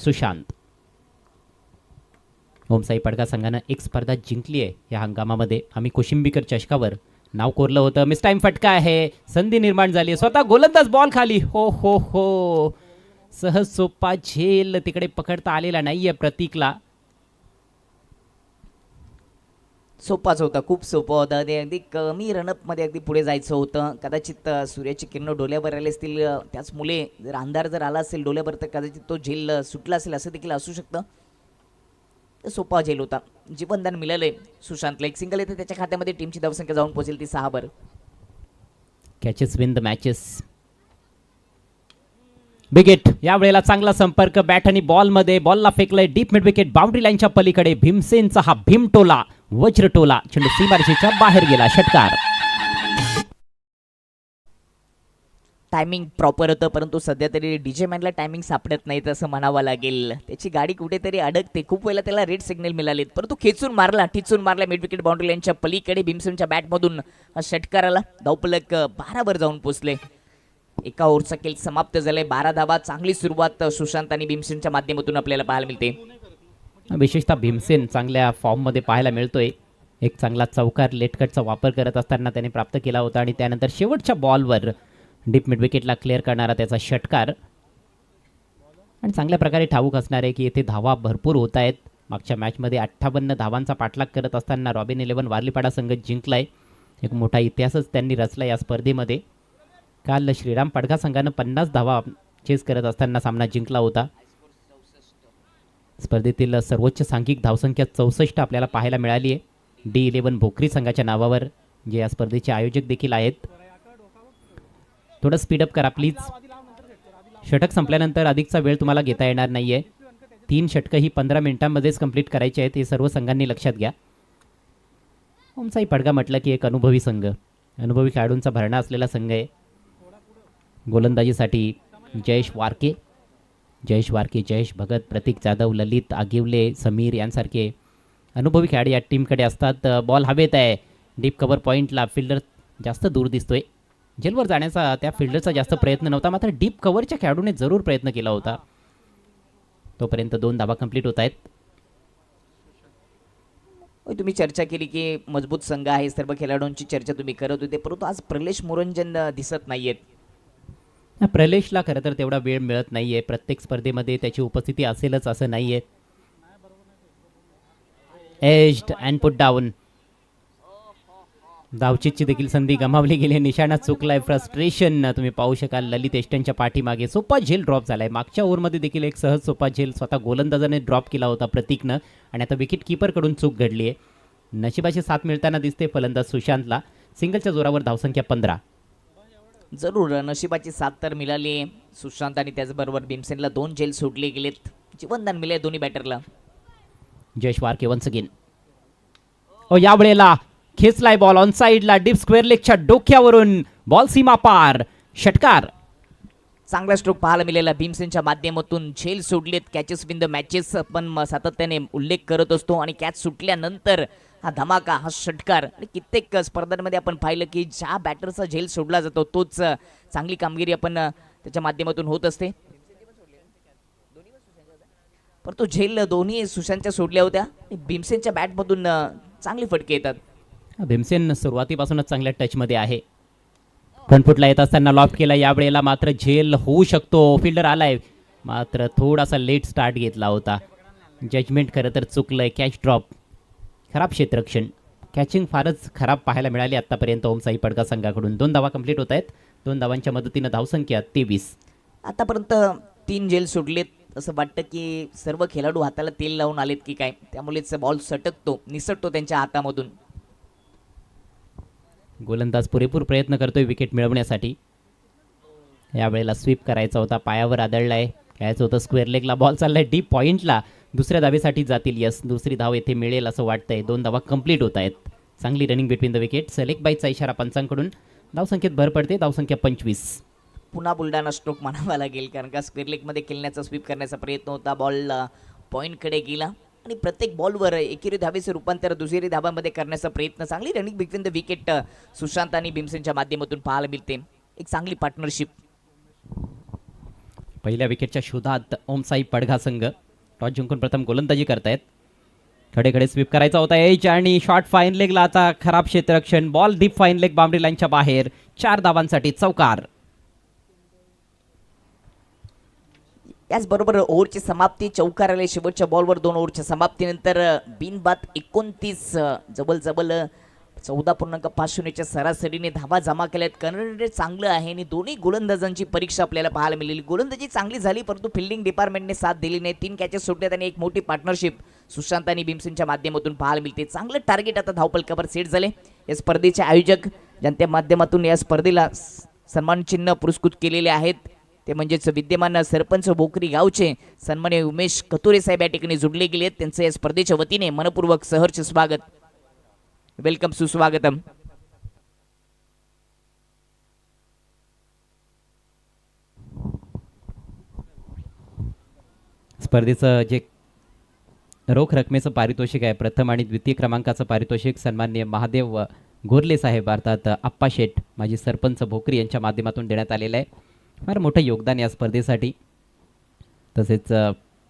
सुशांत. ओमसाई पडका संघानं एक स्पर्धा जिंकली आहे या हंगामामध्ये. आम्ही कोशिंबीकर चषकावर नाव कोरलं होतं. मिस टाइम फटका आहे, संधी निर्माण झाली, स्वतः गोलंदाज बॉल खाली. हो हो हो, सहज सोपा झेल तिकडे पकडता आलेला नाहीये प्रतीकला. सोपाच होता, खूप सोपं होतं ते. अगदी कमी रनअपमध्ये अगदी पुढे जायचं होतं. कदाचित सूर्याची किरण डोल्यावर आले असतील, त्याच मुले जर अंधार जर आला असेल डोल्यावर तर कदाचित तो झेल सुटला असेल, असं देखील असू शकतं. सोपा झेल होता. जीवनदान मिळालंय सुशांतला. एक सिंगल येते त्याच्या खात्यामध्ये. टीमची धावसंख्या जाऊन पोहोचेल ती 6 वर. Catches win the matches. Wicket. यावेळेला चांगला संपर्क बॅट आणि बॉलमध्ये. बॉलला फेकलंय डीप मिड विकेट बाउंड्री लाईनच्या पलीकडे. भीमसेनचा हा भीमटोला, वज्रटोला, चेंडू सीमारेषेच्या बाहेर गेला. षटकार. टायमिंग प्रॉपर होतं, परंतु सध्या तरी डीजे मॅनला टायमिंग सापडत नाही असं म्हणावं लागेल. त्याची गाडी कुठेतरी अडकते. खूप वेळेला त्याला रेड सिग्नल मिळालेत, परंतु ठिचून मारला मिड विकेट बाउंड्री लाईनच्या पलीकडे. भीमसेनच्या बॅटमधून षटकाराला धावफलक 12 वर जाऊन पोहोचले. एका ओव्हरचा खेळ समाप्त झालाय. 12 धावा. चांगली सुरुवात सुशांत आणि भीमसेनच्या माध्यमातून आपल्याला पाहायला मिळते. विशेषतः भीमसेन चांगल्या फॉर्ममध्ये पाहायला मिळतोय. एक चांगला चौकार लेटकटचा वापर करत असताना त्याने प्राप्त केला होता आणि त्यानंतर शेवटच्या बॉलवर डीप मिड विकेटला क्लिअर करणारा त्याचा षटकार. आणि चांगल्या प्रकारे ठाऊक असणार आहे की येथे धावा भरपूर होत आहेत. मागच्या मॅचमध्ये 58 धावांचा पाठलाग करत असताना रॉबिन 11 वारलीपाडा संघ जिंकलाय. एक मोठा इतिहासच त्यांनी रचला या स्पर्धेमध्ये. काल श्रीराम पडघा संघानं 50 धावा चेस करत असताना सामना जिंकला होता. स्पर्धेतील सर्वोच्च सांघिक धावसंख्या 64 आपल्याला पाहायला मिळाली आहे. D11 भोकरी संघाच्या नावावर, जे या स्पर्धेचे आयोजक देखील आहेत. थोडं स्पीडअप करा प्लीज. षटक संपल्यानंतर अधिकचा वेळ तुम्हाला घेता येणार नाहीये. 3 षटकं ही 15 मिनिटांमध्येच कंप्लीट करायची आहेत, हे सर्व संघांनी लक्षात घ्या. ओमसाई पडगा म्हटलं की एक अनुभवी संघ, अनुभवी खेळाडूंचा भरणा असलेला संघ आहे. गोलंदाजीसाठी जयेश वारके, जयेश भगत, प्रतीक जाधव, ललित आगिवले, समीर यांसारखे अनुभवी खेळाडू या टीमकडे असतात. बॉल हवेत आहे. डीप कव्हर पॉईंटला फिल्डर जास्त दूर दिसतोय. जेलवर जाण्याचा त्या फिल्डरचा जास्त प्रयत्न नव्हता, मात्र डीप कव्हरच्या खेळाडूने जरूर प्रयत्न केला होता. तोपर्यंत 2 धावा कंप्लीट होत आहेत. तुम्ही चर्चा केली की मजबूत संघ आहे, सर्व खेळाडूंची चर्चा तुम्ही करत होते, परंतु आज प्रलेश मोरंजन दिसत नाहीयेत. प्रलेशला खरं तर तेवढा वेळ मिळत नाहीये. प्रत्येक स्पर्धेमध्ये त्याची उपस्थिती असेलच असं नाहीये. Edged and put down. धावचीची देखील संधी गमावली गेली. निशाणा चुकलाय. फ्रस्ट्रेशन तुम्ही पाहू शकाल ललित एस्टनच्या पाठीमागे. सोपा झेल ड्रॉप झालाय. मागच्या ओव्हरमध्ये देखील एक सहज सोपा झेल स्वतः गोलंदाजाने ड्रॉप केला होता प्रतीकनं, आणि आता विकेट कीपरकडून चूक घडली आहे. नशिबाची साथ मिळताना दिसते फलंदाज सुशांतला. सिंगलच्या जोरावर धावसंख्या 15. जरूर नशिबाची साथ तर मिळाली सुशांत आणि त्याचबरोबर भीमसेनला 2 झेल सोडले गेलेत. जीवनदान मिळाले दोन्ही बॅटरला. Jayesh Warke once again. या वेळेला खेचलाय बॉल ऑन साइडला. डीप स्क्वेअर लेगच्या डोक्यावरून बॉल सीमा पार. षटकार. चांगला स्ट्रोक पाहायला मिळाला भीमसेनच्या माध्यमातून. झेल सोडलेत. कॅचेस विन द मॅचेस आपण सातत्याने उल्लेख करत असतो, आणि कॅच सुटल्यानंतर हा धमाका, हा षटकार. आणि कित्येक स्पर्धांमध्ये आपण पाहिलं की ज्या बॅटरचा झेल सोडला जातो तोच चांगली कामगिरी आपण त्याच्या माध्यमातून होत असते. पण तो झेल दोन्ही सुशांतच्या सोडल्या होत्या. भीमसेनच्या बॅटमधून चांगली फटके येतात. भीमसेन सुरुवातीपासूनच चांगल्या टचमध्ये आहे. फ्रंटफुटला येत असताना लॉफ्ट केला. यावेळेला मात्र झेल होऊ शकतो. फिल्डर आलाय, मात्र थोडासा लेट स्टार्ट घेतला होता. जजमेंट खरं तर चुकलंय. Catch drop. खराब क्षेत्ररक्षण. कॅचिंग फारच खराब पाहायला मिळाली आतापर्यंत ओमसाई पडका संघाकडून. 2 धावा कंप्लीट होत आहेत. 2 धावांच्या मदतीनं धावसंख्या 23. आतापर्यंत 3 झेल सोडलेत. असं वाटतं की सर्व खेळाडू हाताला तेल लावून आलेत की काय, त्यामुळेच बॉल निसटतो त्यांच्या हातामधून. गोलंदाज पुरेपूर प्रयत्न करतोय विकेट मिळवण्यासाठी. यावेळेला स्वीप करायचा होता, पायावर आदळलाय. खेळायचं होतं स्क्वेअर लेगला. बॉल चाललाय डीप पॉईंटला. दुसऱ्या धावेसाठी जातील. यस, दुसरी धाव येथे मिळेल असं वाटतंय. 2 धावा कंप्लीट होत आहेत. चांगली running between the wicket. Select बाईचा इशारा पंचांकडून. धावसंख्येत भर पडते. धावसंख्या 25. पुन्हा बुलढाणा स्ट्रोक म्हणावा लागेल, कारण का स्क्वेअर लेगमध्ये खेळण्याचा स्वीप करण्याचा प्रयत्न होता. बॉल पॉईंटकडे गेला आणि प्रत्येक बॉलवर एकेरी धावेचे रूपांतर दुसरी धावांमध्ये करण्याचा प्रयत्न. चांगली running between the wicket Sushant आणि भीमसेनच्या माध्यमातून पाहायला मिळते. एक चांगली पार्टनरशिप. पहिल्या विकेटच्या शोधात ओमसाई पडघा संघ टॉस जिंकून प्रथम गोलंदाजी करतायत. खडे स्वीप करायचा होता एच आणि शॉर्ट फाईन लेगला आता खराब क्षेत्ररक्षण. Ball deep fine leg boundary लाईनच्या बाहेर. 4 धावांसाठी चौकार. याचबरोबर ओव्हरची समाप्ती चौकार आले शेवटच्या बॉलवर 2 ओव्हरच्या समाप्तीनंतर बिनबाद 29 जबल 14.5 सरासरीने धावा जमा केल्यात. कर्णरेट चांगलं आहे आणि दोन्ही गोलंदाजांची परीक्षा आपल्याला पाहायला मिळाली. गोलंदाजी चांगली झाली परंतु फिल्डिंग डिपार्टमेंटने साथ दिली नाही. 3 कॅचेस सुटल्यात आणि एक मोठी पार्टनरशिप सुशांत आणि भीमसेनच्या माध्यमातून पाहायला मिळते. चांगलं टार्गेट आता धावपलकावर सेट झाले. या स्पर्धेचे आयोजक ज्यांच्या माध्यमातून या स्पर्धेला सन्मान चिन्ह पुरस्कृत केलेले आहेत ते म्हणजेच विद्यमान सरपंच भोकरी गावचे सन्माननीय उमेश कतुरे साहेब या ठिकाणी जुडले गेले आहेत. त्यांचं या स्पर्धेच्या वतीने मनपूर्वक सहर्ष स्वागत. वेलकम, सुस्वागतम. स्पर्धेचं जे रोख रकमेचं पारितोषिक आहे, प्रथम आणि द्वितीय क्रमांकाचं पारितोषिक सन्माननीय महादेव गोरले साहेब अर्थात आप्पा शेठ माजी सरपंच भोकरी यांच्या माध्यमातून देण्यात आलेलं आहे. फार मोठं योगदान या स्पर्धेसाठी. तसेच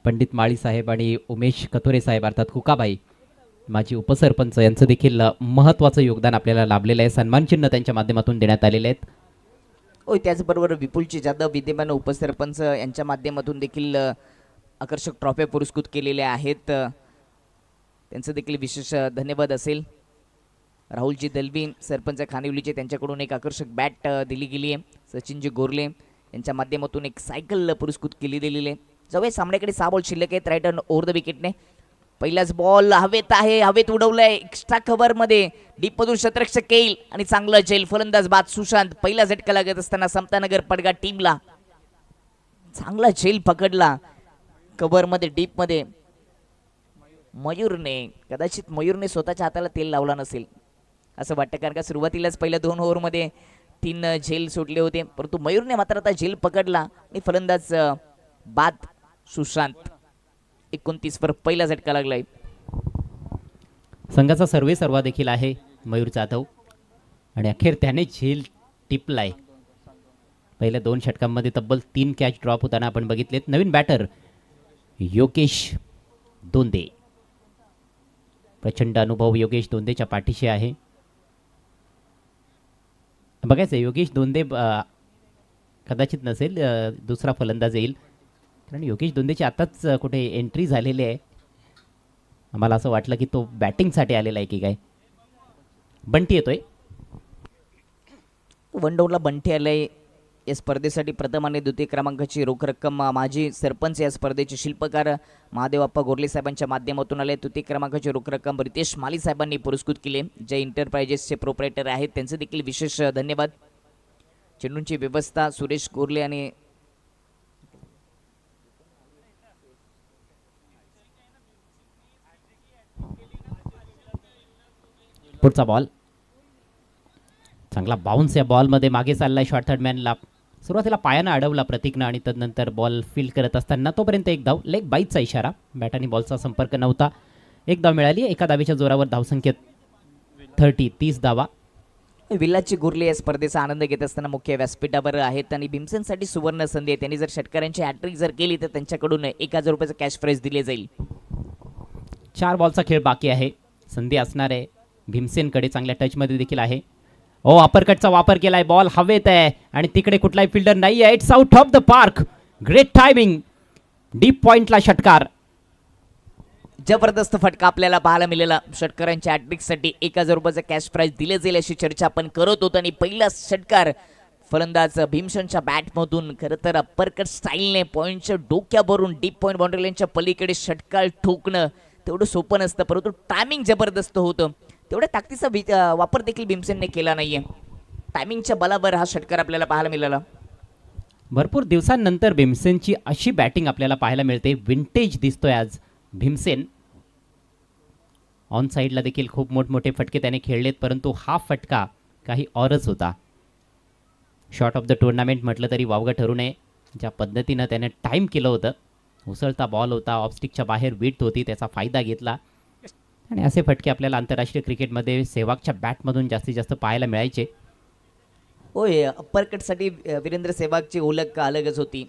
पंडित माळी साहेब आणि उमेश कथोरे साहेब अर्थात कुकाबाई माजी उपसरपंच यांचं देखील महत्त्वाचं योगदान आपल्याला लाभलेलं आहे. सन्मान चिन्ह त्यांच्या माध्यमातून देण्यात आलेले आहेत. होय, त्याचबरोबर विपुलजी जाधव विद्यमान उपसरपंच यांच्या माध्यमातून देखील आकर्षक ट्रॉफी पुरस्कृत केलेल्या आहेत. त्यांचं देखील विशेष धन्यवाद असेल. राहुलजी दलवी सरपंच खानिवलीचे त्यांच्याकडून एक आकर्षक बॅट दिली गेली आहे. सचिनजी गोरले यांच्या माध्यमातून एक सायकल पुरस्कृत केली गेलेली आहे. जवळ सामन्याकडे 6 बॉल शिल्लक आहेत. राईट हँड ओव्हर द विकेटने पहिलाच बॉल हवेत आहे, हवेत उडवलाय एक्स्ट्रा कव्हरमध्ये. डीपमधून शतरक्षक येईल आणि चांगला झेल. फलंदाज बाद सुशांत. पहिला झटका लागत असताना समतानगर पडगा टीमला चांगला झेल पकडला कव्हरमध्ये डीपमध्ये. कदाचित मयूरने स्वतःच्या हाताला तेल लावला नसेल असं वाटतं, कारण का सुरुवातीलाच पहिल्या 2 ओव्हरमध्ये 3 झेल सुटले होते परंतु मयूरने मात्र आता झेल पकडला आणि फलंदाज बाद सुशांत. 29 वर पहिला झटका लागलाय. संघाचा सर्वा देखील आहे मयूर जाधव आणि अखेर त्याने झेल टिपलाय. पहिल्या 2 षटकांमध्ये तब्बल 3 कॅच ड्रॉप होताना आपण बघितलेत. नवीन बॅटर योगेश दोंदे. प्रचंड अनुभव योगेश दोंदेच्या पाठीशी आहे. बघायचं योगेश दोंदे कदाचित नसेल, दुसरा फलंदाज येईल कारण योगेश दोंदेची आताच कुठे एंट्री झालेली आहे. आम्हाला असं वाटलं की तो बॅटिंगसाठी आलेला आहे की काय. बंटी येतोय. वन डाऊनला बंटी आलाय. या स्पर्धेसाठी प्रथम आणि द्वितीय क्रमांकाची रोख रक्कम माजी सरपंच या स्पर्धेचे शिल्पकार महादेवप्पा गोरले साहेबांच्या माध्यमातून आले. तृतीय क्रमांकाची रोख रक्कम रितेश माली साहेबांनी पुरस्कृत केले, जे इंटरप्राइजेसचे प्रोप्रायटर आहेत. त्यांचे देखील विशेष धन्यवाद. चेंडूंची व्यवस्था सुरेश गोरले आणि पुढचा बॉल चांगला बाउन्स या बॉलमध्ये मागे चाललाय. शॉर्ट थर्ड मॅनला सुरुवातीला पायानं अडवला प्रतीकनं आणि तदनंतर बॉल फील्ड करत असताना तोपर्यंत एक धाव. लेग बाईटचा इशारा. बॅट आणि बॉलचा संपर्क नव्हता. एक धाव मिळाली. एका धावेच्या जोरावर धावसंख्येत 30 धावा. विलाची गुरले या स्पर्धेचा आनंद घेत असताना मुख्य व्यासपीठावर आहेत आणि भीमसेनसाठी सुवर्ण संधी आहे. त्यांनी जर षटकारांची हॅट्रिक जर केली तर त्यांच्याकडून 1000 रुपयाचं कॅश प्राइज दिले जाईल. 4 बॉलचा खेळ बाकी आहे. संधी असणार आहे भीमसेनकडे. चांगल्या टचमध्ये देखील आहे. ओ अपरकटचा वापर केलाय. बॉल हवेत आहे आणि तिकडे कुठलाही फिल्डर नाही आहे. It's out of the park. Great timing. Deep पॉइंटला षटकार. जबरदस्त फटका आपल्याला पाहायला मिळाला. षटकारांच्या हॅट्रिकसाठी 1000 रुपयाचं कॅश प्राइज दिले जाईल अशी चर्चा आपण करत होतो आणि पहिला षटकार फलंदाज भीमसेनच्या बॅटमधून खरं तर अप्परकट स्टाईलने पॉईंटच्या डोक्यावरून डीप पॉईंट बाउंड्री लाईनच्या पलीकडे षटकार ठोकणं तेवढं सोपं नसतं, परंतु टायमिंग जबरदस्त होतं. तेवढ्या ताकदीचा वापर देखील भीमसेनने केला नाहीये. टायमिंगच्या बलावर हा षटकार आपल्याला पाहायला मिळाला. भरपूर दिवसांनंतर भीमसेनची अशी बॅटिंग आपल्याला पाहायला मिळते. विंटेज दिसतोय आज भीमसेन. ऑन साईडला देखील खूप मोठमोठे फटके त्याने खेळलेत, परंतु हा फटका काही औरच होता. शॉट ऑफ द टुर्नामेंट म्हटलं तरी वावगं ठरू नये. ज्या पद्धतीनं त्याने टाईम केलं होतं. उसळता बॉल होता, ऑफस्टिकच्या बाहेर विड्थ होती, त्याचा फायदा घेतला आणि असे फटके आपल्याला आंतरराष्ट्रीय क्रिकेटमध्ये सेहवागच्या बॅटमधून जास्तीत जास्त पाहायला मिळायचे. होय, अप्परकटसाठी वीरेंद्र सेहवागची ओळख अलगच होती.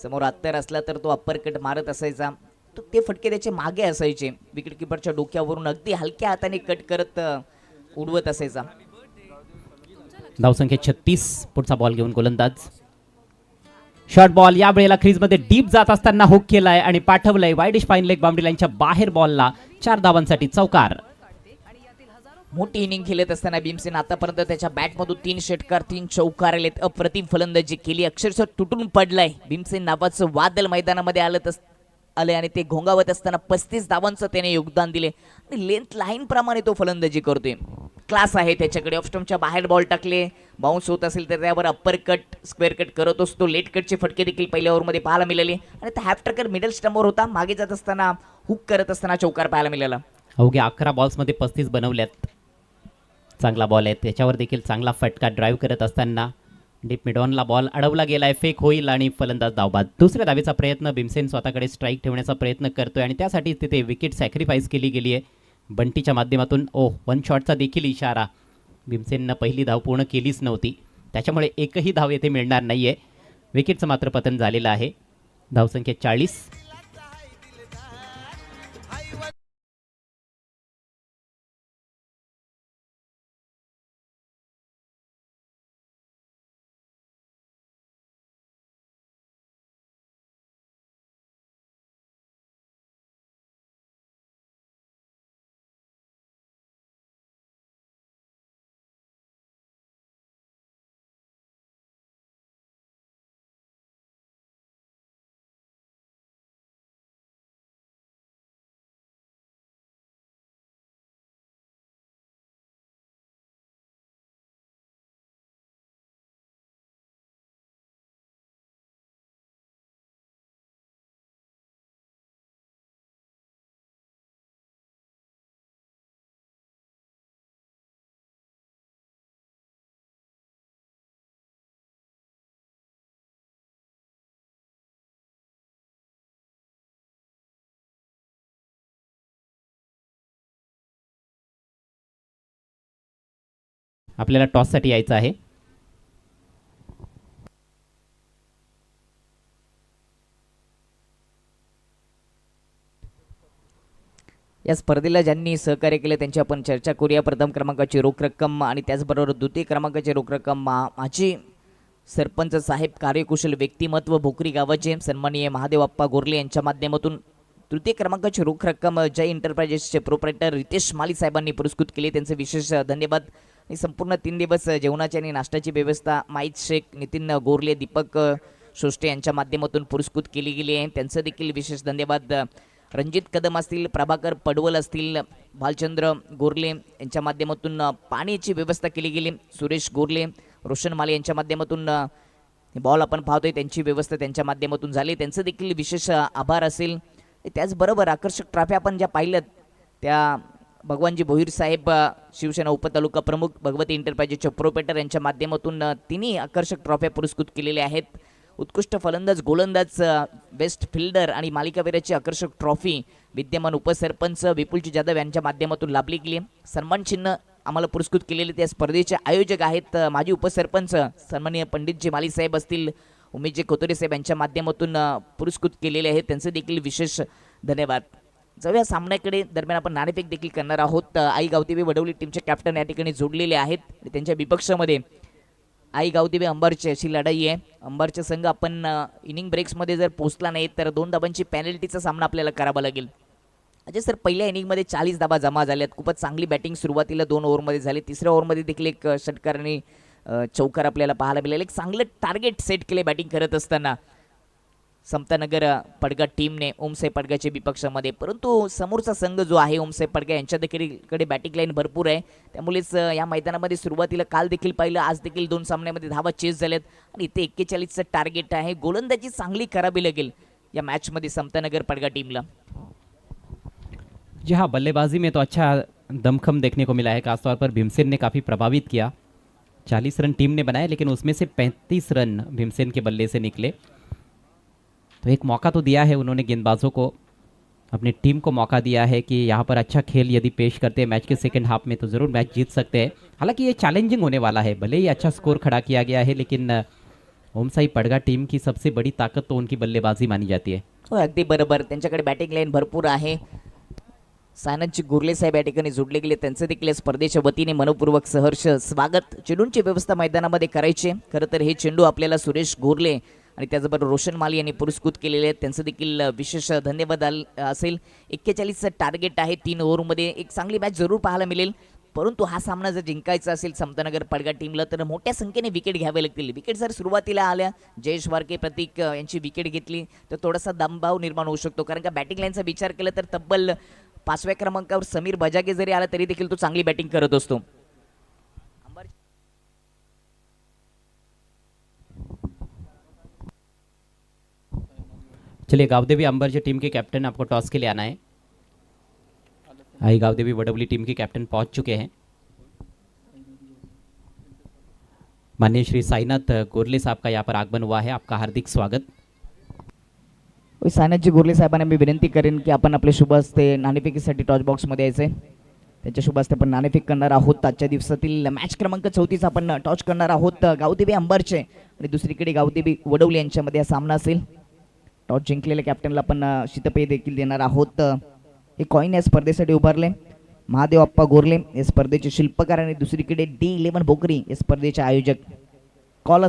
समोर अत्तर असला तर तो अप्पर कट मारत असायचा. तो ते फटके त्याचे मागे असायचे. विकेट किपरच्या डोक्यावरून अगदी हलक्या हाताने कट करत उडवत असायचा. धावसंख्या 36. पुढचा बॉल घेऊन गोलंदाज. शॉर्ट बॉल या वेळेला क्रीजमध्ये डीप जात असताना हुक केलाय आणि पाठवलंय वाईडिश फाईन लेग बाउंड्री लाईनच्या बाहेर. बॉलला 4 धावांसाठी चौकार. मोठी इनिंग खेळत असताना भीमसेन आतापर्यंत त्याच्या बॅटमधून 3 षटकार 3 चौकार आलेत. अप्रतिम फलंदाजी केली. अक्षरशः तुटून पडलाय. भीमसेन नावाचं वादळ मैदानामध्ये आले आणि ते घोंगावत असताना 35 धावांचं त्याने योगदान दिले आणि लेंथ लाईन प्रमाणे तो फलंदाजी करतोय. क्लास आहे त्याच्याकडे. ऑफस्टमच्या बाहेर बॉल टाकले, बाउन्स होत असेल तर त्यावर अप्पर कट स्क्वेअर कट करत असतो. लेट कटचे फटके देखील पहिल्या ओव्हरमध्ये पाहायला मिळाले आणि त्या हॅफ ट्रकर मिडल स्टंपवर होता. मागे जात असताना हुक करत असताना चौकार पाहायला मिळाला. अवघ्या 11 बॉल्समध्ये 35 बनवल्यात. चांगला बॉल आहे त्याच्यावर देखील चांगला फटका ड्राईव्ह करत असताना डीप मिडॉनला बॉल अडवला गेलाय. फेक होईल आणि फलंदाज धावबाद. दुसऱ्या धावेचा प्रयत्न. भीमसेन स्वतःकडे स्ट्राईक ठेवण्याचा प्रयत्न करतोय आणि त्यासाठी तिथे विकेट सॅक्रिफाईस केली गेली आहे बंटीच्या माध्यमातून. वन शॉटचा देखील इशारा. भीमसेननं पहिली धाव पूर्ण केलीच नव्हती, त्याच्यामुळे एकही धाव येथे मिळणार नाहीये. विकेटचं मात्र पतन झालेलं आहे. धावसंख्या 40. आपल्याला टॉससाठी यायचं आहे. या स्पर्धेला ज्यांनी सहकार्य केले त्यांची आपण चर्चा करूया. प्रथम क्रमांकाची रोख रक्कम आणि त्याचबरोबर द्वितीय क्रमांकाची रोख रक्कम माजी सरपंच साहेब कार्यकुशल व्यक्तिमत्व भोकरी गावाचे सन्माननीय महादेव आप्पा गोरले यांच्या माध्यमातून. तृतीय क्रमांकाची रोख रक्कम जय एंटरप्राइजेसचे प्रोप्रायटर रितेश माली साहेबांनी पुरस्कृत केली. त्यांचे विशेष धन्यवाद. आणि संपूर्ण 3 दिवस जेवणाची आणि नाश्त्याची व्यवस्था माईद शेख, नितीन गोरले, दीपक सोष्टे यांच्या माध्यमातून पुरस्कृत केली गेली आहे. त्यांचं देखील विशेष धन्यवाद. रणजित कदम असतील, प्रभाकर पडवल असतील, भालचंद्र गोरले यांच्या माध्यमातून पाण्याची व्यवस्था केली गेली. सुरेश गोरले, रोशन माले यांच्या माध्यमातून बॉल आपण पाहतोय त्यांची व्यवस्था त्यांच्या माध्यमातून झाली. त्यांचं देखील विशेष आभार असेल. त्याचबरोबर आकर्षक ट्रॉफी आपण ज्या पाहिल्यात त्या भगवानजी भोईर साहेब शिवसेना उपतालुका प्रमुख भगवती एंटरप्राइजेसचे प्रोप्रायटर यांच्या माध्यमातून तिन्ही आकर्षक ट्रॉफ्या पुरस्कृत केलेल्या आहेत. उत्कृष्ट फलंदाज, गोलंदाज, बेस्ट फिल्डर आणि मालिकावीराची आकर्षक ट्रॉफी विद्यमान उपसरपंच विपुलजी जाधव यांच्या माध्यमातून लाभली गेली. सन्मान चिन्ह आम्हाला पुरस्कृत केलेले त्या स्पर्धेचे आयोजक आहेत माजी उपसरपंच सन्माननीय पंडितजी माली साहेब असतील, उमेशजी खोतरे साहेब यांच्या माध्यमातून पुरस्कृत केलेले आहेत. त्यांचे देखील विशेष धन्यवाद. जाऊया सामन्याकडे. दरम्यान आपण नाणेफेक देखील करणार आहोत. आई गावदेवी वडवली टीमचे कॅप्टन या ठिकाणी जोडलेले आहेत. त्यांच्या विपक्षामध्ये आई गावदेवी अंबारची अशी लढाई आहे. अंबारचा संघ आपण इनिंग ब्रेक्समध्ये जर पोहोचला नाही तर 2 धाबांची पेनल्टीचा सामना आपल्याला करावा लागेल. अजय सर, पहिल्या इनिंगमध्ये 40 धाबा जमा झाल्यात. खूपच चांगली बॅटिंग सुरुवातीला 2 ओव्हरमध्ये झाली. तिसऱ्या ओव्हरमध्ये देखील एक षटकार आणि चौकार आपल्याला पाहायला मिळाले. एक चांगलं टार्गेट सेट केले बॅटिंग करत असताना समतानगर पडगा टीमने ओमसाहेब पडगाच्या विपक्षामध्ये. परंतु समोरचा संघ जो आहे ओमसाहेब पडगा यांच्या देखील बॅटिंग लाईन भरपूर आहे. त्यामुळेच या मैदानामध्ये सुरुवातीला काल देखील पाहिलं, आज देखील 2 सामन्यामध्ये धावा चेस झाल्यात आणि इथे 41चं टार्गेट आहे. गोलंदाजी चांगली करावी लागेल या मैच समतानगर पडगा टीमला. जी हाँ, बल्लेबाजी में तो अच्छा दमखम देखने को मिला है. खासतौर पर भीमसेन ने काफ़ी प्रभावित किया. 40 रन टीम ने बनाए लेकिन उसमें से 35 रन भीमसेन के बल्ले से निकले. तो एक मौका तो दिया है उन्होंने गेंदबाजों को, अपनी टीम को मौका दिया है कि यहाँ पर अच्छा खेल यदि पेश करते हैं मैच के सेकंड हाफ में तो ज़रूर मैच जीत सकते हैं. हालांकि ये चैलेंजिंग होने वाला है. भले ही अच्छा स्कोर खड़ा किया गया है लेकिन ओमसाई पडगा टीम की सबसे बड़ी ताकत तो उनकी बल्लेबाजी मानी जाती है. हो अगदी बरोबर, त्यांच्याकडे बॅटिंग लाईन भरपूर आहे. सायनाथजी गुरले साहेब या ठिकाणी जोडले गेले, त्यांचं देखील या स्पर्धेच्या वतीने मनपूर्वक सहर्ष स्वागत. चेंडूंची व्यवस्था मैदानामध्ये करायची. खरं तर हे चेंडू आपल्याला सुरेश गोरले आणि त्याचबरोबर रोशन माली यांनी पुरस्कृत केलेले आहेत, त्यांचं देखील विशेष धन्यवाद असेल. 41चं टार्गेट आहे. 3 ओव्हरमध्ये एक चांगली मॅच जरूर पाहायला मिळेल, परंतु हा सामना जर जिंकायचा असेल समतानगर पडगा टीमला तर मोठ्या संख्येने विकेट घ्यावे लागतील. विकेट जर सुरुवातीला आल्या, जयेश वारके प्रतीक यांची विकेट घेतली तर थोडासा दमभाव निर्माण होऊ शकतो, कारण का बॅटिंग लाईनचा विचार केला तर तब्बल 5व्या क्रमांकावर समीर बजागे जरी आला तरी देखील तो चांगली बॅटिंग करत असतो. चलिए गावदेवी अंबरजे टीम के कैप्टन आपको टॉस के लिए आना है. आई गावदेवी वडवली टीम के कैप्टन पहुंच चुके हैं. माननीय श्री साईनाथ गोरले साहब का यहाँ पर आगमन हुआ है, आपका हार्दिक स्वागत. सायनाथजी गुरले साहेबांना मी विनंती करेन की आपण आपले शुभ हस्ते नाणेफेकीसाठी टॉच बॉक्समध्ये यायचे. त्यांच्या शुभ हस्ते आपण नाणेफेक करणार आहोत. आजच्या दिवसातील मॅच क्रमांक 34 आपण टॉच करणार आहोत. गावदेवी अंबरचे आणि दुसरीकडे गावदेवी वडवली यांच्यामध्ये हा सामना असेल. टॉस जिंकलेल्या कॅप्टनला आपण शीतपेय देखील देणार आहोत. हे कॉईन या स्पर्धेसाठी उभारले महादेव अप्पा गोरले या स्पर्धेचे शिल्पकार आणि दुसरीकडे D11 बोकरी या स्पर्धेचे आयोजक. कॉल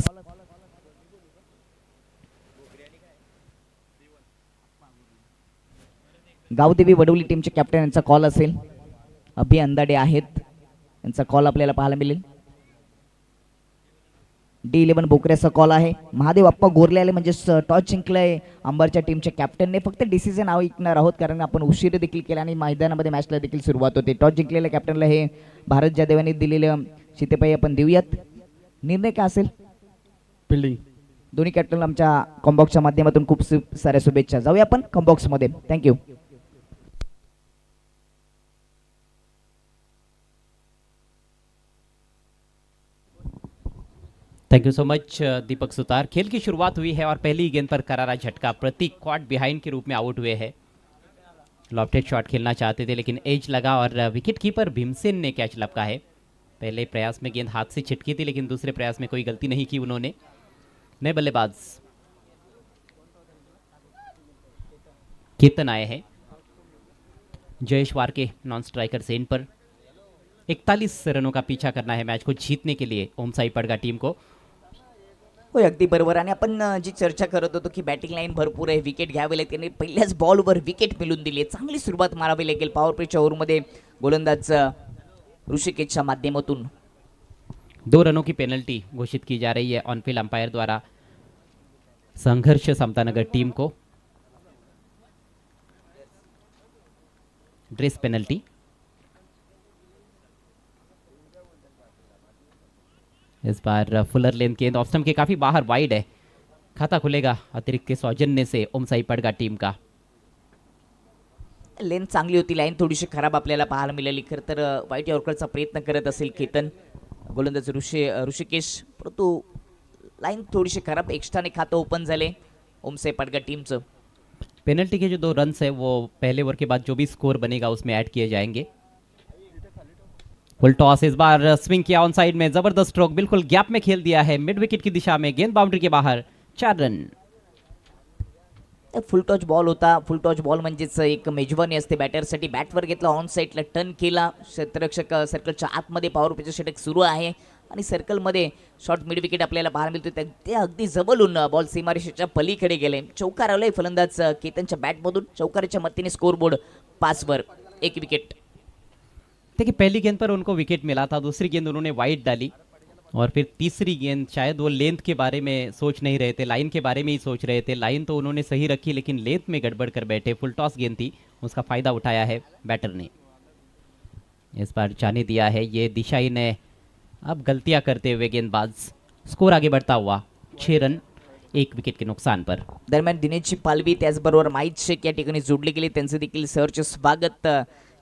गावदेवी वडवली टीमचे कॅप्टन यांचा कॉल असेल. अभि अंदाडे आहेत, यांचा कॉल आपल्याला पाहायला मिळेल. D11 बोकऱ्याचा कॉल आहे. महादेव अप्पा गोरले आले म्हणजे टॉस जिंकलंय अंबरच्या टीमच्या कॅप्टनने. फक्त डिसिजन नाव ऐकणार आहोत कारण आपण उशीर देखील केला आणि मैदानामध्ये मॅचला देखील सुरुवात होते. टॉस जिंकलेल्या कॅप्टनला हे भारत जाधव यांनी दिलेलं शीतपेय आपण देऊयात. निर्णय काय असेल? फिल्डिंग. दोन्ही कॅप्टनला आमच्या कॉम्बॉक्सच्या माध्यमातून खूप साऱ्या शुभेच्छा. जाऊया आपण कॉम्बॉक्समध्ये. Thank you. Thank you so much Deepak Sutar. खेल की शुरुआत हुई है और पहली गेंद पर करारा झटका. प्रतीक क्वाड बिहाइंड के रूप में आउट हुए हैं. लॉफ्टेड शॉट खेलना चाहते थे लेकिन एज लगा और विकेट कीपर भीमसेन ने कैच लपका है. पहले प्रयास में गेंद हाथ से छिटकी थी लेकिन दूसरे प्रयास में कोई गलती नहीं की उन्होंने. नए बल्लेबाज केतन आए हैं. जयेश वारके नॉन स्ट्राइकर सेन पर. 41 रनों का पीछा करना है मैच को जीतने के लिए ओमसाई पडगा टीम को. होय अगदी बरोबर. आणि आपण जी चर्चा करत होतो की बॅटिंग लाईन भरपूर आहे, विकेट घ्यावे लागते आणि पहिल्याच बॉलवर विकेट मिळून दिली. चांगली सुरुवात मारावी लागेल. पॉवर प्लेच्या ओव्हरमध्ये गोलंदाज ऋषिकेशच्या माध्यमातून 2 रनों की पेनल्टी घोषित की जा रही है ऑनफील्ड अंपायर द्वारा. संघर्ष समतानगर टीम को. Dress penalty. इस बार फुलर लेंथ गेंद ऑफ स्टंप के काफी बाहर वाइड है. खाता खुलेगा अतिरिक्त के सौजन्य से ओमसाई पडगा टीम का. लेंथ चांगली होती, लाईन थोडीशी खराब आपल्याला पाहायला मिळाली. खरं तर वाईट यॉर्करचा प्रयत्न करत असेल केतन, गोलंदाज ऋषिकेश, परंतु लाईन थोडीशी खराब. एक्स्ट्राने खातं ओपन झाले ओमसाई पडगा टीमचं. पेनल्टी के जो 2 रन्स है वो पहले ओवर के बाद जो भी स्कोर बनेगा उसमें ऐड किए जाएंगे. Full toss. इस बार स्विंग किया ऑन साइड में, जबरदस्त स्ट्रोक, बिल्कुल गैप में खेल दिया है मिड विकेट की दिशा में. गेंद बाउंड्री के बाहर. 4 रन. फुल टॉच बॉल होता. फुल टॉच बॉल म्हणजेच एक मेजवानी असते बॅटरसाठी. बॅटवर घेतला, ऑन साईडला टर्न केला. क्षेत्ररक्षक सर्कलच्या आतमध्ये पॉवर प्लेचं षटक सुरू आहे आणि सर्कलमध्ये शॉर्ट मिड विकेट आपल्याला पाहायला मिळतो. ते अगदी जवळून बॉल सीमारेषेच्या पलीकडे गेले. चौकार आलाय फलंदाज केतनच्या बॅटमधून. चौकाराच्या मदतीने स्कोरबोर्ड 5 वर 1 विकेट. देखिए पहली गेंद पर उनको विकेट मिला था, दूसरी गेंद उन्होंने वाइड डाली और फिर तीसरी गेंद शायद वो लेंथ के बारे में सोच नहीं रहे थे, लाइन के बारे में ही सोच रहे थे. लाइन तो उन्होंने सही रखी लेकिन लेंथ में गड़बड़ कर बैठे. फुल टॉस गेंद थी, उसका फायदा उठाया है बैटर ने. इस बार जाने दिया है ये दिशाई ने. अब गलतियां करते हुए गेंदबाज. स्कोर आगे बढ़ता हुआ 6 रन 1 विकेट के नुकसान पर. दरम्यान दिनेशची पालवी त्याचबरोबर माहीत शेख या ठिकाणी जोडले गेले. त्यांचे देखील सहर्ष स्वागत.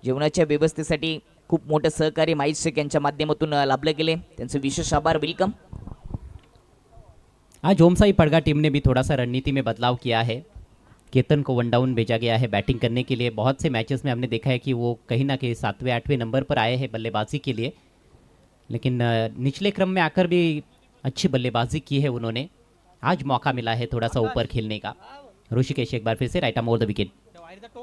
जेवणाच्या व्यवस्थेसाठी खूप मोठं सहकार्य माहीत शेख यांच्या माध्यमातून लाभले गेले. त्यांचे विशेष आभार. वेलकम. आज ओमसाई पडगा टीम ने भी थोड़ा सा रणनीति में बदलाव किया है. केतन को 1 डाउन भेजा गया है बैटिंग करने के लिए. बहुत से मैचेस में हमने देखा है कि वो कहीं ना कहीं 7वें 8वें नंबर पर आए हैं बल्लेबाजी के लिए, लेकिन निचले क्रम में आकर भी अच्छी बल्लेबाजी की है उन्होंने. आज मौका मिला है थोड़ा सा ऊपर खेलने का। ऋषिकेश एक बार फिर से right arm over the wicket.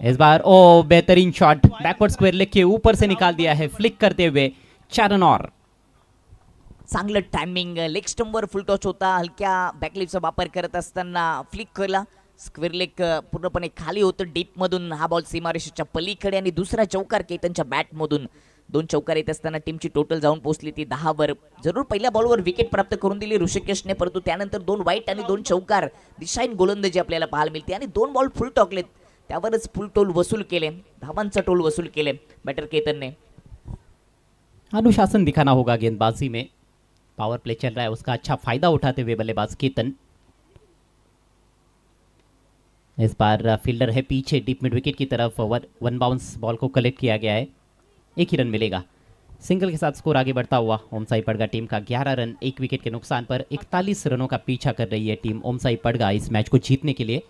इस बार ओ बेहतरीन शॉट बैकवर्ड स्क्वायर लेग के ऊपर से निकाल दिया है फ्लिक करते हुए 4 रन और। चांगलं टायमिंग, लेग स्टंपवर फुल टॉच होता, हलक्या बॅकलिपचा वापर करत असताना फ्लिक केला, स्क्वेअर लेग पूर्णपणे खाली होतं डीप मधून, हा बॉल सीमारेषेच्या पलीकडे आणि दुसरा चौकार केतनच्या बॅटमधून. 2 चौकार येत असताना टीमची टोटल जाऊन पोहोचली ती 10 वर. जरूर पहिल्या बॉलवर विकेट प्राप्त करून दिली ऋषिकेशने, परंतु त्यानंतर 2 वाईट आणि 2 चौकार दिशाहीन गोलंदाजी आपल्याला पाहायला मिळते आणि 2 बॉल फुल टॉकलेत, त्यावरच फुल टोल वसूल केले, धावांचा टोल वसूल केले बॅटर केतनने. अनुशासन दिखाना होगा गेंदबाजी में, पावर प्ले चल रहा है उसका अच्छा फायदा उठाते हुए बल्लेबाज केतन। इस बार फील्डर है पीछे डीप मिड विकेट की तरफ, वन बाउंस बॉल को कलेक्ट किया गया है, 1 ही रन मिलेगा। सिंगल के साथ स्कोर आगे बढ़ता हुआ ओमसाई पड़गा टीम का 11 रन 1 विकेट के नुकसान पर 41 रनों का पीछा कर रही है टीम ओमसाई पड़गा इस मैच को जीतने के लिए।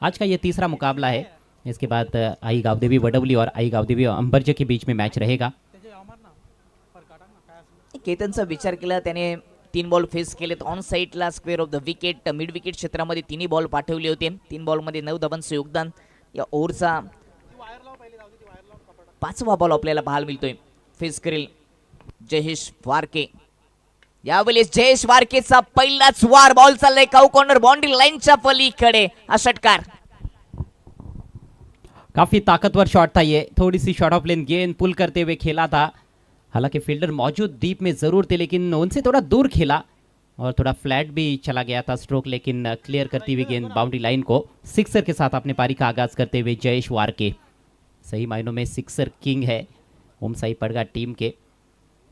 आज का ये तीसरा मुकाबला है, इसके बाद आई गावदेवी वडवली और आई गावदेवी अंबरजे के बीच में मैच रहेगा। केतनचा विचार केला त्याने 3 बॉल फेस केलेत ऑन साईडला square of the wicket, mid wicket क्षेत्रामध्ये 3 बॉल पाठवले होते, 3 बॉलमध्ये 9 धावांचं योगदान. या ओव्हरचा 5वा बॉल आपल्याला पाहायला मिळतोय, फेस करेल जयेश वारके. यावेळेस जयेश वारकेचा पहिलाच वार, बॉल चाललाय काऊ कॉर्नर बाउंड्री लाईनच्या पलीकडे, हा षटकार. काफी ताकतवर शॉट था ये, थोड़ी सी शॉर्ट ऑफ लेन गेंद पुल करते हुए खेला था, हालांकि फील्डर मौजूद डीप में जरूर थे लेकिन उनसे थोड़ा दूर खेला और थोड़ा फ्लैट भी चला गया था स्ट्रोक, लेकिन क्लियर करती हुई गेंद बाउंड्री लाइन को सिक्सर के साथ अपने पारी का आगाज करते हुए जयेश वारके सही मायनों में सिक्सर किंग है ओमसाई पड़गा टीम के।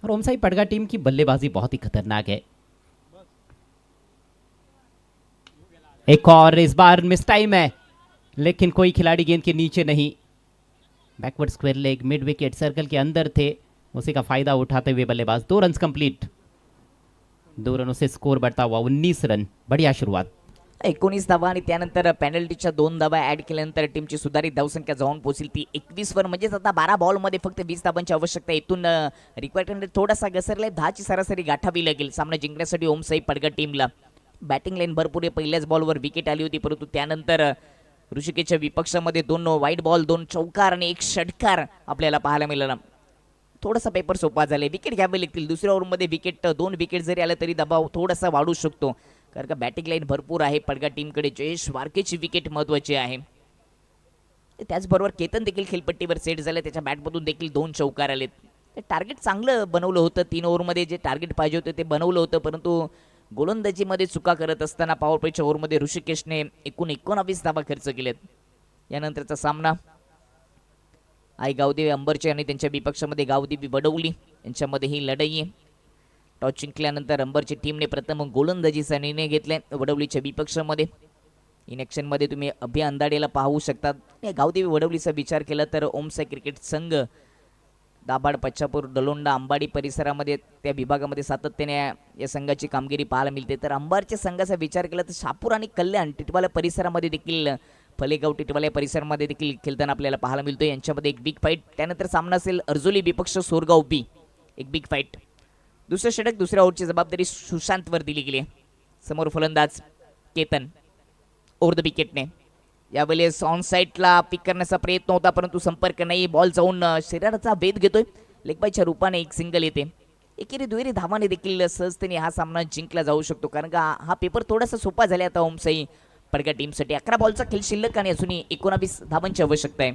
और ओमसाई पड़गा टीम की बल्लेबाजी बहुत ही खतरनाक है। एक और इस बार मिस टाइम है, लेकिन कोई खिलाड़ी गेंद के नीचे नहीं, backward square leg mid wicket circle के अंदर थे, उसी का फायदा उठाते हुए बल्लेबाज 2 रन कंप्लीट, 2 रनों से स्कोर बढ़ता हुआ 19 रन। बढ़िया शुरुआत, 19 धावा आणि त्यानंतर पेनल्टीच्या 2 धावा ऍड केल्यानंतर टीमची सुधारित धावसंख्या जाऊन पोहोचली ती 21 वर, म्हणजेच आता 12 बॉलमध्ये फक्त 20 धावांची आवश्यकता. इथून रिक्वायरमेंट थोडासा घसरलाय, 10ची सरासरी गाठावी लागेल सामना जिंकण्यासाठी ओमसाई पडगा टीमला. बॅटिंग लाईन भरपूर आहे, पहिल्याच बॉलवर विकेट आली होती, परंतु त्यानंतर ऋषिकेशच्या विपक्षामध्ये 2 वाईट बॉल, 2 चौकार आणि 1 षटकार आपल्याला पाहायला मिळाला. थोडासा पेपर सोपा झाले, विकेट घ्यावे लागतील. दुसऱ्या ओव्हरमध्ये विकेट 2 विकेट जरी आले तरी दबाव थोडासा वाढू शकतो, कारण का बॅटिंग लाईन भरपूर आहे पडगा टीमकडे. जयेश वारकेची विकेट महत्वाची आहे. त्याचबरोबर केतन देखील खेळपट्टीवर सेट झाले, त्याच्या बॅटमधून देखील 2 चौकार आलेत. टार्गेट चांगलं बनवलं होतं, 3 ओव्हरमध्ये जे टार्गेट पाहिजे होते ते बनवलं होतं, परंतु गोलंदाजीमध्ये चुका करत असताना पॉवर प्लेच्या ओव्हरमध्ये ऋषिकेशने एकूण 19 धावा खर्च केलेत. यानंतरचा सामना आई गावदेवी अंबरचे आणि त्यांच्या विपक्षामध्ये गावदेवी वडवली यांच्यामध्ये ही लढाई आहे. टॉस जिंकल्यानंतर अंबरची टीमने प्रथम गोलंदाजीचा निर्णय घेतलाय वडवलीच्या विपक्षामध्ये. इन ॲक्शनमध्ये तुम्ही अभि अंदाडेला पाहू शकता. गावदेवी वडवलीचा विचार केला तर ओमसाई क्रिकेट संघ दाभाड, पच्चापूर, दलोंडा, अंबाडी परिसरामध्ये त्या विभागामध्ये सातत्याने या संघाची कामगिरी पाहायला मिळते. तर अंबारच्या संघाचा विचार केला तर शहापूर आणि कल्याण टिटवाला परिसरामध्ये देखील, फलेगाव टिटवाला परिसरामध्ये देखील खेळताना आपल्याला पाहायला मिळतो. यांच्यामध्ये एक बिग फाईट. त्यानंतर सामना असेल अर्जुली विपक्ष सोरगाव बी, एक बिग फाईट. दुसरं षटक दुसऱ्या ओव्हरची जबाबदारी सुशांतवर दिली गेली. समोर फलंदाज केतन ओव्हर द विकेटने. यावेळेस ऑन साईडला पिक करण्याचा प्रयत्न होता, परंतु संपर्क नाही. बॉल जाऊन शरीराचा वेध घेतोय, लेगबायच्या रूपाने एक सिंगल येते. एकेरी दुहेरी धावाने देखील सहजतेने हा सामना जिंकला जाऊ शकतो, कारण का हा पेपर थोडासा सोपा झाला आता ओमसाई पडगा टीमसाठी. 11 बॉलचा खेळ शिल्लक आणि अजूनही 19 धावांची आवश्यकता है.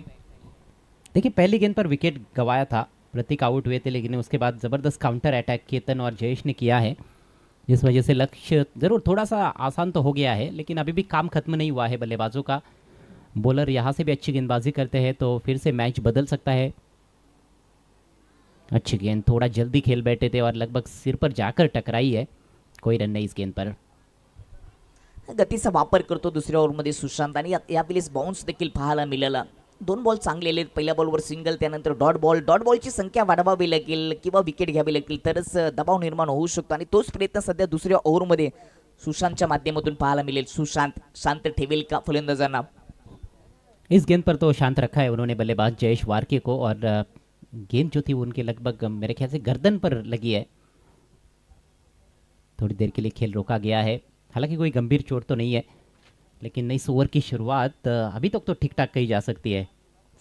देखिए पहली गेंद पर विकेट गंवाया था, प्रतीक आउट हुए थे, लेकिन उसके बाद ज़बरदस्त काउंटर अटैक केतन और जयेश ने किया है, जिस वजह से लक्ष्य ज़रूर थोड़ा सा आसान तो हो गया है, लेकिन अभी भी काम खत्म नहीं हुआ है बल्लेबाजों का. बॉलर यहाँ से भी अच्छी गेंदबाजी करते हैं तो फिर से मैच बदल सकता है. अच्छी गेंद, थोड़ा जल्दी खेल बैठे थे और लगभग सिर पर जाकर टकराई है, कोई रन नहीं इस गेंद पर. गतीचा वापर करतो दुसऱ्या ओव्हरमध्ये सुशांत आणि यावेळेस बाउन्स देखील पाहायला मिळाला. 2 बॉल चांगले आले, पहिल्या बॉलवर सिंगल, त्यानंतर डॉट बॉलची संख्या वाढवावी लागेल किंवा विकेट घ्यावी लागतील तरच दबाव निर्माण होऊ शकतो आणि तोच प्रयत्न सध्या दुसऱ्या ओव्हरमध्ये सुशांतच्या माध्यमातून पाहायला मिळेल. सुशांत शांत ठेवेल का फलंदाजांना? इस गेंद पर तो शांत रखा है उन्होंने बल्लेबाज जयेश वारके को, और गेंद जो थी वो उनके लगभग मेरे ख्याल से गर्दन पर लगी है. थोड़ी देर के लिए खेल रोका गया है. हालांकि कोई गंभीर चोट तो नहीं है, लेकिन इस ओवर की शुरुआत अभी तक तो ठीक ठाक कही जा सकती है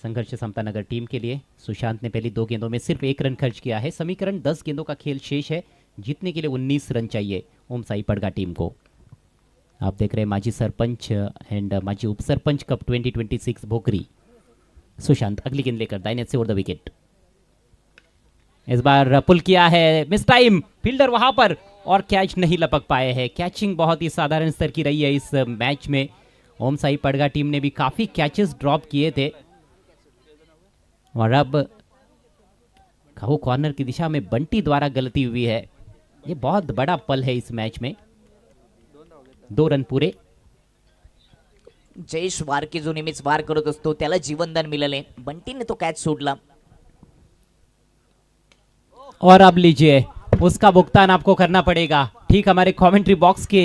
संघर्ष समतानगर टीम के लिए। सुशांत ने पहली 2 गेंदों में सिर्फ 1 रन खर्च किया है। समीकरण 10 गेंदों का खेल शेष है, जीतने के लिए 19 रन चाहिए ओम साई पड़गा टीम को। आप देख रहे हैं माजी सरपंच एंड माजी उप सरपंच कप 2026 भोकरी। सुशांत अगली गेंद लेकर दाहिने से ओवर द विकेट। इस बार पुल किया है, मिस टाइम, फील्डर वहां पर और कैच नहीं लपक पाए हैं। कैचिंग बहुत ही साधारण स्तर की रही है इस मैच में। ओम साई पड़गा टीम ने भी काफी कैचेस ड्रॉप किए थे और अब कहो कॉर्नर की दिशा में बंटी द्वारा गलती हुई है। ये बहुत बड़ा पल है इस मैच में। 2 रन पूरे। जयेश वारके जो नेहमीच वार करत असतो त्याला जीवनदान मिळाले, बंटीने तो कॅच सोडला। और अब लीजिए, उसका भुगतान आपको करना पड़ेगा। ठीक हमारे कमेंट्री बॉक्स के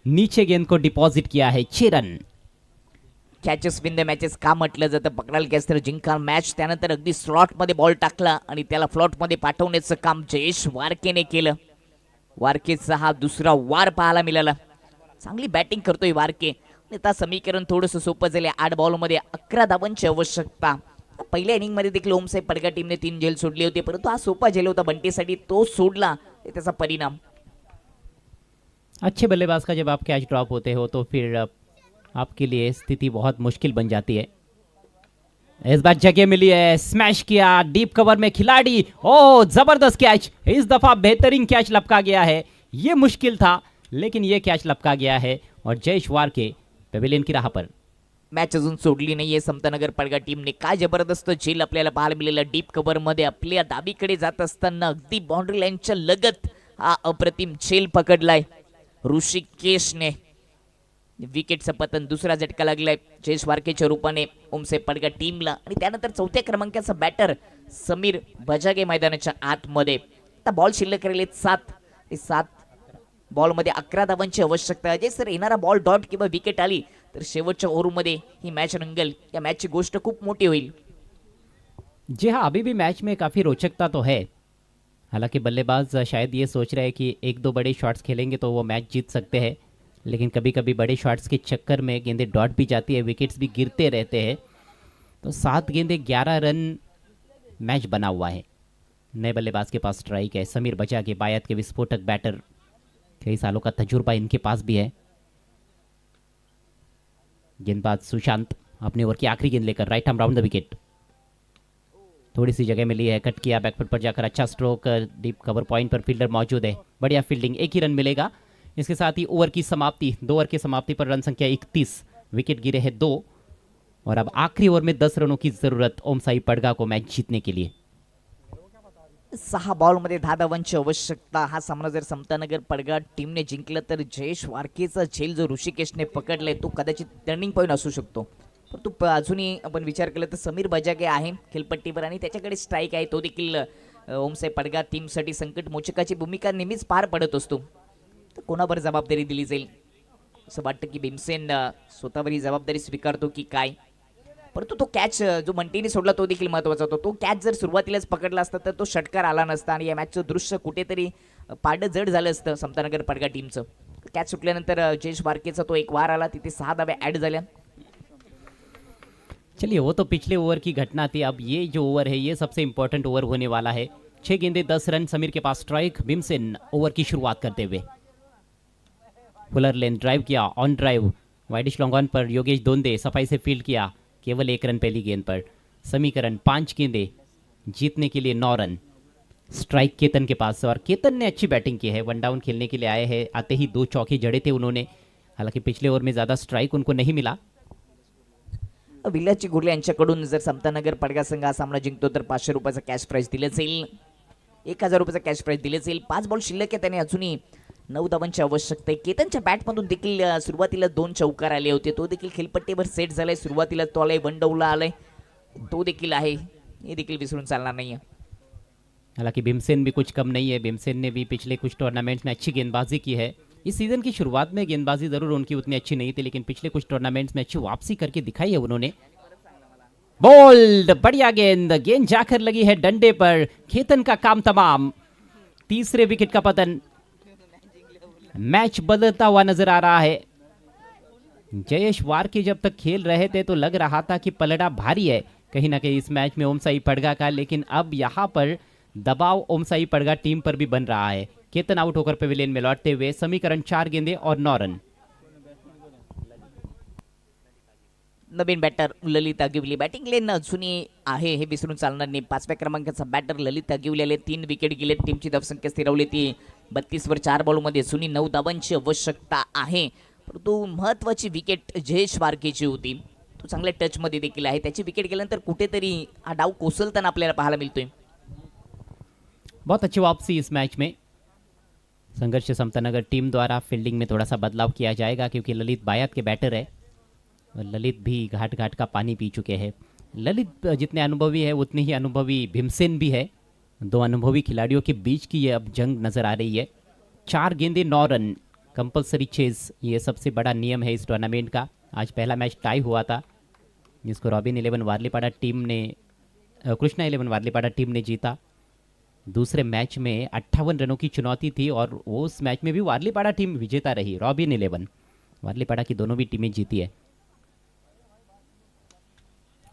नीचे गेंद को डिपॉजिट किया है। 6 run. Catches win the matches का म्हटलं जातं, पकडाल कॅच तर जिंका मॅच। त्यानंतर अगदी स्लॉट मध्ये बॉल टाकला आणि त्याला फ्लॉट मध्ये पाठवण्याचं काम जयेश वारकेने केलं। वारकेचा हा दुसरा वार पाहायला मिळाला। चांगली बॅटिंग करतोय वारके। आता समीकरण थोडंसं सोपं झाले। 8 बॉलमध्ये 11 धावांची आवश्यकता। पहिल्या इनिंग मध्ये देखील ओमसाई पडगा टीमने 3 झेल सोडले होते, परंतु हा सोपा झेल होता बंटीसाठी, तो सोडला, त्याचा परिणाम। अच्छे बल्लेबाज का जब आप कैच ड्रॉप होते हो तो फिर आपके लिए स्थिति बहुत मुश्किल बन जाती है। इस बार जगह मिली है, स्मैश किया डीप कवर में खिलाड़ी। ओह जबरदस्त कैच, इस दफा बेहतरीन कैच लपका गया है। ये मुश्किल था लेकिन ये कैच लपका गया है और जयेश वारके पेविलियन की राह पर। मॅच अजून सोडली नाहीये समतानगर पडगा टीमने। काय जबरदस्त झेल आपल्याला पाहायला मिळाला डीप कव्हर मध्ये। आपल्या डावीकडे जात असताना अगदी बाउंड्री लाईनच्या लगत हा अप्रतिम झेल पकडलाय ऋषिकेशने। विकेटचं पतन, दुसरा झटका लागलाय जयेश वारकेच्या रूपाने ओमसाई पडगा टीमला। आणि त्यानंतर 4थ्या क्रमांकाचा बॅटर समीर बजागे मैदानाच्या आतमध्ये। आता बॉल शिल्लक राहिले 7 बॉलमध्ये 11 धावांची आवश्यकता आहे। सर येणारा बॉल डॉट किंवा विकेट आली तर शेवटच्या ओव्हरमध्ये ही मॅच रंगल। या मॅचची गोष्ट खूप मोठी होईल। जी हाँ, अभी भी मैच में काफ़ी रोचकता तो है। हालांकि बल्लेबाज शायद ये सोच रहे हैं कि 1-2 बड़े शॉट्स खेलेंगे तो वो मैच जीत सकते हैं, लेकिन कभी कभी बड़े शॉट्स के चक्कर में गेंदें डॉट भी जाती है, विकेट्स भी गिरते रहते हैं। तो 7 गेंदें 11 रन मैच बना हुआ है। नए बल्लेबाज के पास स्ट्राइक है। समीर बजागे बायत के विस्फोटक बैटर, कई सालों का तजुर्बा इनके पास भी है। गेंदबाज सुशांत अपने ओवर की आखिरी गेंद लेकर right arm round the wicket. थोड़ी सी जगह मिली है, कट किया बैकफुट पर जाकर, अच्छा स्ट्रोक, डीप कवर पॉइंट पर फील्डर मौजूद है, बढ़िया फील्डिंग, 1 ही रन मिलेगा। इसके साथ ही ओवर की समाप्ति, 2 ओवर की समाप्ति पर रन संख्या 31, विकेट गिरे हैं 2 और अब आखिरी ओवर में 10 रनों की जरूरत ओमसाई पडगा को मैच जीतने के लिए। 6 बॉलमध्ये 10 धावांची आवश्यकता। हा सामना जर समतानगर पडगा टीमने जिंकला तर जयेश वारकेचा झेल जो ऋषिकेशने पकडलाय तो कदाचित टर्निंग पॉईंट असू शकतो। परंतु अजूनही आपण विचार केला तर समीर बजागे आहे खेळपट्टीवर आणि त्याच्याकडे स्ट्राईक आहे। तो देखील ओमसाई पडगा टीमसाठी संकट मोचकाची भूमिका नेहमीच पार पडत असतो। तर कोणावर जबाबदारी दिली जाईल असं वाटतं की भीमसेन स्वतःवर ही जबाबदारी स्वीकारतो की काय। परंतु तो कॅच जो मंटीने सोडला तो देखील महत्त्वाचा होता। तो कॅच जर सुरुवातीलाच पकडला असता तर तो षटकार आला नसता आणि या मॅचचं दृश्य कुठेतरी पारडं जड झालं असतं समतानगर पडगा टीमचं। कॅच सुटल्यानंतर जयेश वारकेचा तो एक वार आला, तिथे 6 धावे ॲड झाल्या। चलिए वो तो पिछले ओवर की घटना थी। अब ये जो ओवर है ये सबसे इंपॉर्टेंट ओवर होने वाला है। 6 गेंदे 10 रन, समीर के पास स्ट्राइक। भीमसेन ओवर की शुरुआत करते हुए फुलर लेन ड्राइव किया, on drive widish long on पर योगेश दोंदे सफाई से फील्ड किया, केवल 1 रन पहली गेंद पर। समीकरण 5 गेंदे जीतने के लिए 9 रन। स्ट्राइक केतन के पास और केतन ने अच्छी बैटिंग की है। 1 डाउन खेलने के लिए आए हैं, आते ही 2 चौके जड़े थे उन्होंने। हालांकि पिछले ओवर में ज़्यादा स्ट्राइक उनको नहीं मिला। विलाची गुरले यांच्याकडून जर समतानगर पडगा संघ हा सामना जिंकतो तर 500 रुपयाचा कॅश प्राइज दिले जाईल। 1000 रुपयाचा कॅश प्राइज दिले जाईल। 5 बॉल शिल्लक आहे, त्याने अजूनही 9 धावांची आवश्यकता आहे। केतनच्या बॅटमधून देखील सुरुवातीला 2 चौकार आले होते, तो देखील खेळपट्टीवर सेट झालाय। सुरुवातीला तो आलाय, 1 डाऊनला आलाय, तो देखील आहे, हे देखील विसरून चालणार नाही। हालांकि भीमसेन भी कुछ कम नहीं है। भीमसेन ने भी पिछले कुछ टूर्नामेंट्स में अच्छी गेंदबाजी की है। इस सीजन की शुरुआत में गेंदबाजी जरूर उनकी उतनी अच्छी नहीं थी, लेकिन पिछले कुछ टूर्नामेंट्स में अच्छी वापसी करके दिखाई है उन्होंने। बोल्ड, बढ़िया गेंद, गेंद जाकर लगी है डंडे पर। खेतन का काम तमाम। तीसरे विकेट का पतन। मैच बदलता हुआ नजर आ रहा है। जयेश वारके जब तक खेल रहे थे तो लग रहा था कि पलड़ा भारी है कहीं ना कहीं इस मैच में ओमसाई पड़गा का, लेकिन अब यहाँ पर दबाव ओमसाई पड़गा टीम पर भी बन रहा है। केतन आउट होकर पेविलियन में लौटते हुए समीकरण 4 गेंदे और 9 रन। नवीन बॅटर ललित अगिवले बॅटिंग लेन जुनी आहे हे विसरून चालणार नाही। 5व्या क्रमांकाचा बॅटर ललित अगिवलेले 3 विकेट गेले, टीमची धावसंख्या स्थिरवली ती 32 वर 4 बॉलमध्ये। जुनी 9 धावांची आवश्यकता आहे, परंतु महत्वाची विकेट जयेश वारकेची होती, तो चांगल्या टचमध्ये देखील आहे। त्याची विकेट गेल्यानंतर कुठेतरी हा डाव कोसळताना आपल्याला पाहायला मिळतोय। बहुत अच्छी वापसी इस मैच में। संघर्ष समतानगर टीम द्वारा फील्डिंग में थोड़ा सा बदलाव किया जाएगा क्योंकि ललित बायात के बैटर है और ललित भी घाट घाट का पानी पी चुके हैं। ललित जितने अनुभवी है उतने ही अनुभवी भीमसेन भी है। दो अनुभवी खिलाड़ियों के बीच की ये अब जंग नज़र आ रही है। 4 गेंदे 9 रन, कंपलसरी चेज, ये सबसे बड़ा नियम है इस टूर्नामेंट का। आज पहला मैच टाई हुआ था जिसको रॉबिन 11 वार्लीपाड़ा टीम ने कृष्णा 11 वार्लीपाड़ा टीम ने जीता। दूसरे मैच में 58 रनों की चुनौती थी और उस मैच में भी वार्लीपाड़ा टीम विजेता रही। रॉबिन 11 वार्लीपाड़ा की दोनों भी टीमें जीती है।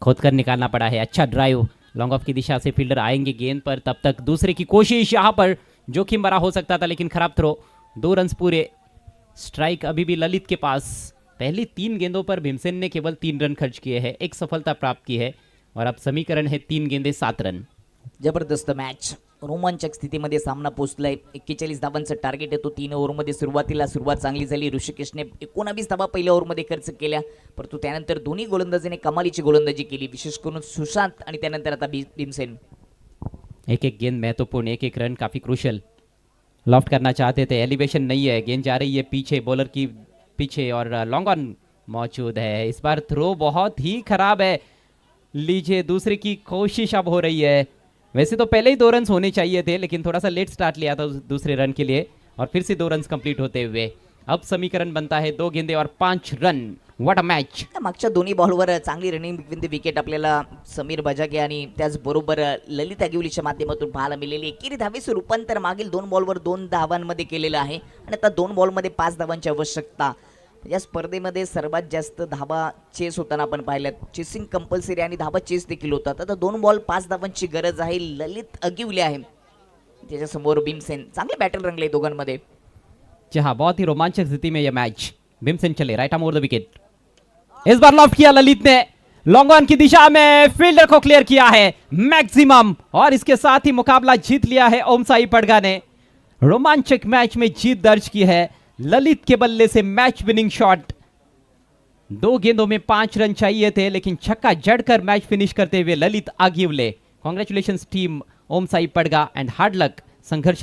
खोद कर निकालना पड़ा है, अच्छा ड्राइव, लॉन्ग ऑफ की दिशा से फील्डर आएंगे गेंद पर, तब तक दूसरे की कोशिश, यहाँ पर जोखिम भरा हो सकता था लेकिन खराब थ्रो। 2 रन पूरे, स्ट्राइक अभी भी ललित के पास। पहली 3 गेंदों पर भीमसेन ने केवल 3 रन खर्च किए हैं, एक सफलता प्राप्त की है और अब समीकरण है 3 गेंदे 7 रन। जबरदस्त मॅच, रोमांचक स्थितीमध्ये सामना पोहोचलाय। 41 धावांचं टार्गेट आहे, तो 3 ओव्हरमध्ये सुरुवात चांगली झाली। ऋषिकेशने 19 धावा पहिल्या ओव्हरमध्ये खर्च केल्या, परंतु त्यानंतर दोन्ही गोलंदाजांनी कमालीची गोलंदाजी केली, विशेष करून सुशांत आणि त्यानंतर आता भीमसेन। एक एक गेंद महत्वपूर्ण, एक एक रन काफी क्रूशल। लॉफ्ट करना चाहते थे, एलिवेशन नहीं है, गेंद जा रही है पीछे, बॉलर की पीछे और लॉन्ग ऑन मौजूद है। इस बार थ्रो बहुत ही खराब है, लीजिए दूसरे की कोशिश अब हो रही है। वैसे तो पहले ही 2 रन होने चाहिए थे लेकिन थोड़ा सा लेट स्टार्ट लिया था दूसरे रन के लिए और फिर से 2 रन कंप्लीट होते हुए अब समीकरण बनता है 2 गेंदे और 5 रन। What a match. मागच्या दोन्ही बॉलवर चांगली रनिंग विकेट आपल्याला समीर बजागे आणि त्याचबरोबर ललित अगिवलीच्या माध्यमातून पाहायला मिळाली। एकेरी धावेचं रूपांतर मागील 2 बॉलवर 2 धावांमध्ये केलेलं आहे आणि आता 2 बॉलमध्ये 5 धावांची आवश्यकता। या स्पर्धेमध्ये सर्वात जास्त धावा चेस होताना आपण पाहिल्यात, चेसिंग कंपल्सरी आणि धावा चेस देखील होतात। आता 2 बॉल 5 धावांची गरज आहे। ललित अगिवले आहे, त्याच्यासमोर भीमसेन, चांगले बॅटर रंगले दोघांमध्ये। जी हाँ, बहुत ही रोमांचक स्थिति में यह मैच। भीमसेन चले right arm over the wicket, इस बार लॉफ्ट किया ललित ने, लॉन्ग ऑन की दिशा में फील्डर को क्लियर किया है मैक्सिमम और इसके साथ ही मुकाबला जीत लिया है ओमसाई पड़गा ने। रोमांचक मैच में जीत दर्ज की है ललित के बल्ले से, मैच विनिंग शॉट। 2 गेंदों में 5 रन चाहिए थे लेकिन छक्का जड़कर मैच फिनिश करते हुए ललित आगिवले। Congratulations team Om Sai पड़गा end hard लक। संघर्ष